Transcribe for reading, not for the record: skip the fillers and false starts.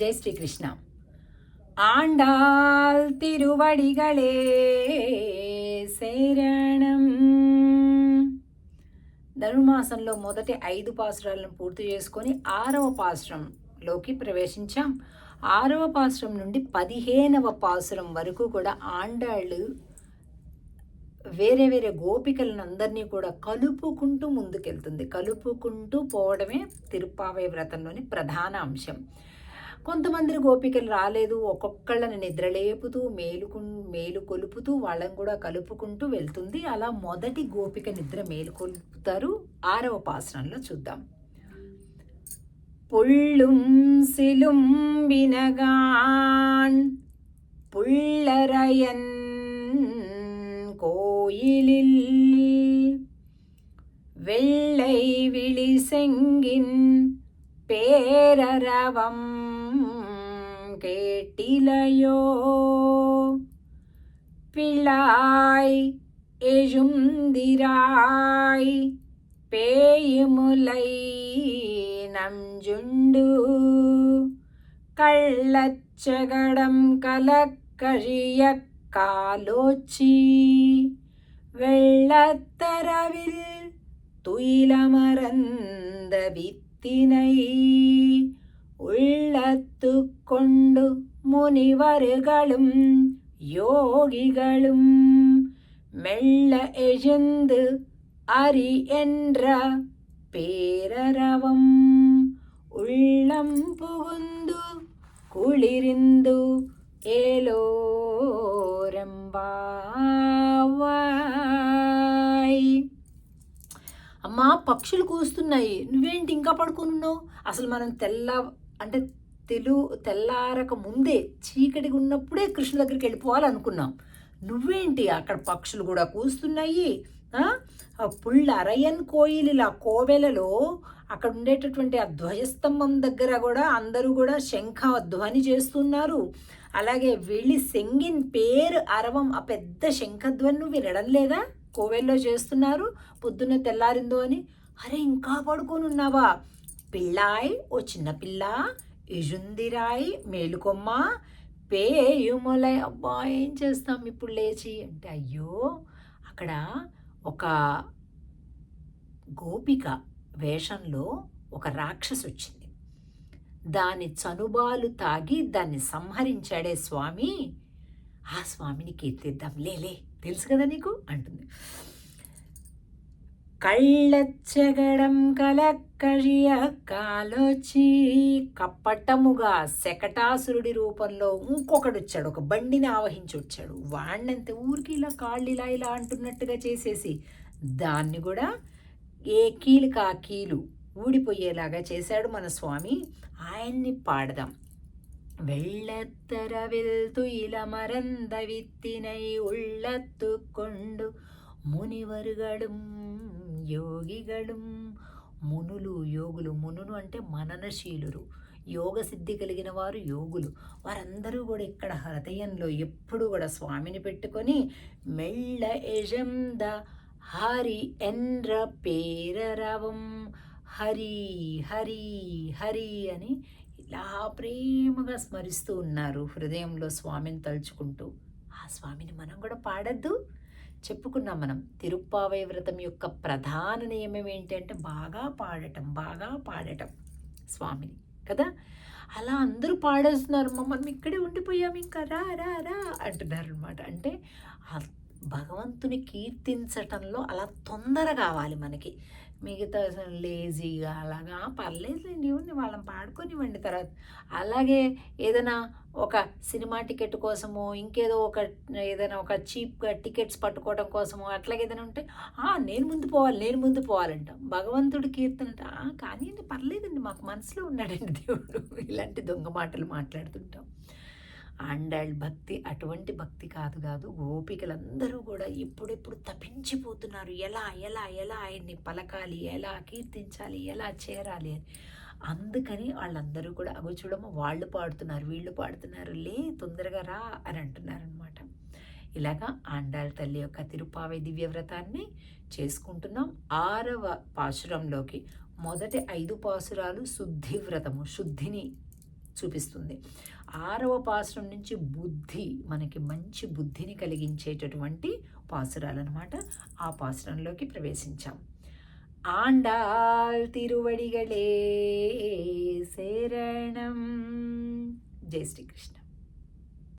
ஜெய் ஸ்ரீ கிருஷ்ணா. ஆண்டாள் திருவடிகளே శరణం. ధనుర్మాసంలో మొదటి 5 పాసురాలను పూర్తి చేసుకొని 6వ పాసురంలోకి ప్రవేశించాం. 6వ పాసురం నుండి 15వ పాసురం వరకు కూడా ఆండాళ్ళు వేరే వేరే గోపికలను అందరినీ కూడా కలుపుకుంటూ ముందుకెళ్తుంది. కలుపుకుంటూ పోవడమే తిరుప్పావై వ్రతంలోని ప్రధాన అంశం. కొంతమంది గోపికలు రాలేదు, ఒక్కొక్కళ్ళని నిద్రలేపుతూ మేలుకొలుపుతూ వాళ్ళని కూడా కలుపుకుంటూ వెళ్తుంది. అలా మొదటి గోపిక నిద్ర మేలుకొలుపుతారు. 6వ పాసురంలో చూద్దాం. పుళ్ళుం సిలుం వినగాన్ పుళ్ళరయన్ கோயிலில் வெள்ளை விழி செங்கின் பேரரவம் கேட்டிலையோ பிள்ளாய் எழுந்திராய் பேயுமுலை நஞ்சுண்டு கள்ளச்சகடம் கலக்கழிய காலோச்சி வெள்ளத்தரவில் துயிலமரந்த வித்தினை உள்ளத்து கொண்டு முனிவர்களும் யோகிகளும் மெல்ல எழுந்து அரி என்ற பேரரவம் உள்ளம் புகுந்து குளிரிந்து ఏలోరంబాయ్. అమ్మా, పక్షులు కూస్తున్నాయి, నువ్వేంటి ఇంకా పడుకున్నావు? అసలు మనం తెల్లారక ముందే చీకటిగా ఉన్నప్పుడే కృష్ణ దగ్గరికి వెళ్ళిపోవాలనుకున్నాం. నువ్వేంటి అక్కడ పక్షులు కూడా కూస్తున్నాయి? పుళ్ళ అరయన్ కోయిల కోవెలలో అక్కడ ఉండేటటువంటి ఆ ధ్వజస్తంభం దగ్గర కూడా అందరూ కూడా శంఖ ధ్వని చేస్తున్నారు. అలాగే వెళ్ళి సెంగిన్ పేరు అరవం, ఆ పెద్ద శంఖధ్వని నువ్వు వినడం లేదా? కోవెల్లో చేస్తున్నారు, పొద్దున్న తెల్లారిందో అని. అరే, ఇంకా పడుకొని ఉన్నావా? పిల్లాయ్, ఓ చిన్న పిల్ల, ఇజుందిరాయ్, మేలుకొమ్మ, పేయుములై. అబ్బా, ఏం చేస్తాం ఇప్పుడు లేచి అంటే, అయ్యో అక్కడ ఒక గోపిక వేషంలో ఒక రాక్షసు వచ్చింది. దాని చనుబాలు తాగి దాన్ని సంహరించాడే స్వామి, ఆ స్వామిని కీర్తిద్దాం, లేలే, తెలుసు కదా నీకు అంటుంది. కళ్ళచ్చగడం కలక్కழிయ కాలోచి. కప్పటముగా శకటాసురుడి రూపంలో ఇంకొకడు వచ్చాడు, ఒక బండిని ఆవహించి వచ్చాడు. వాడినంతే ఊరికి ఇలా కాళ్ళు ఇలా ఇలా అంటున్నట్టుగా చేసేసి దాన్ని కూడా ఏ కీలుకి ఆ కీలు ఊడిపోయేలాగా చేశాడు మన స్వామి. ఆయన్ని పాడదాం. வெள்ளத்தரவில் துயிலமரந்த வித்தினை உள்ளத்து கொண்டு మునివరుగళం యోగిగళం. మునులు, యోగులు. మునులు అంటే మననశీలురు, యోగ సిద్ధి కలిగిన వారు యోగులు. వారందరూ కూడా ఇక్కడ హృదయంలో ఎప్పుడు కూడా స్వామిని పెట్టుకొని మెళ్ళ ఎజంద హరి ఎన్ర పేరరవం, హరి హరి హరి అని ఇలా ప్రేమగా స్మరిస్తూ ఉన్నారు హృదయంలో స్వామిని తలుచుకుంటూ. ఆ స్వామిని మనం కూడా పాడద్దు? చెప్పుకున్నాం మనం, తిరుప్పావై వ్రతం యొక్క ప్రధాన నియమం ఏంటంటే బాగా పాడటం స్వామిని కదా. అలా అందరూ పాడేస్తున్నారు, మనం ఇక్కడే ఉండిపోయాం, ఇంకా రా రా రా అంటున్నారు అనమాట. అంటే భగవంతుని కీర్తించటంలో అలా తొందర కావాలి మనకి. మిగతా లేజీగా అలాగా పర్లేదులేండి, వాళ్ళని పాడుకొనివ్వండి తర్వాత. అలాగే ఏదైనా ఒక సినిమా టికెట్ కోసమో ఇంకేదో ఏదైనా ఒక చీప్గా టికెట్స్ పట్టుకోవడం కోసమో అట్లాగే ఏదైనా ఉంటే నేను ముందు పోవాలంటాం. భగవంతుడి కీర్తన కానీ పర్లేదండి, మాకు మనసులో ఉన్నాడండి దేవుడు, ఇలాంటి దొంగ మాటలు మాట్లాడుతుంటాం. ఆండాళ్ భక్తి అటువంటి భక్తి కాదు. గోపికలందరూ కూడా ఎప్పుడెప్పుడు తపించిపోతున్నారు, ఎలా ఎలా ఎలా ఆయన్ని పలకాలి, ఎలా కీర్తించాలి, ఎలా చేరాలి అని. అందుకని వాళ్ళందరూ కూడా చూడమ్మ, వాళ్ళు పాడుతున్నారు, వీళ్ళు పాడుతున్నారు, లే తొందరగా రా అని అంటున్నారు అనమాట. ఇలాగా ఆండాళ్ తల్లి యొక్క తిరుప్పావై దివ్యవ్రతాన్ని చేసుకుంటున్నాం. 6వ పాశురంలోకి మొదటి 5 పాసురాలు శుద్ధి వ్రతము, శుద్ధిని చూపిస్తుంది. 6వ పాసురం నుంచి బుద్ధి, మనకి మంచి బుద్ధిని కలిగించేటటువంటి పాసురాలన్నమాట. ఆ పాసురంలోకి ప్రవేశించాం. ఆండాల్ తిరువడిగళే శరణం. జై శ్రీకృష్ణ.